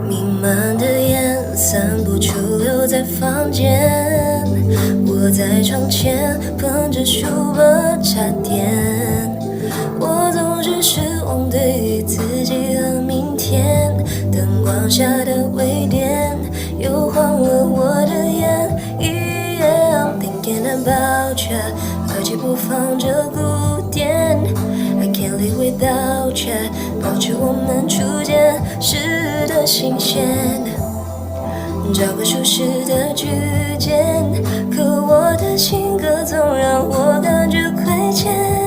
弥漫的烟散不出，留在房间。我在床前捧着书本茶点，我总是失望对于自己和明天。灯光下的微点又晃了我的眼，Thinking about you， 耳机播放着古典。I can't live without you， 保持我们初见时的新鲜。找个舒适的区间，可我的性格总让我感觉亏欠。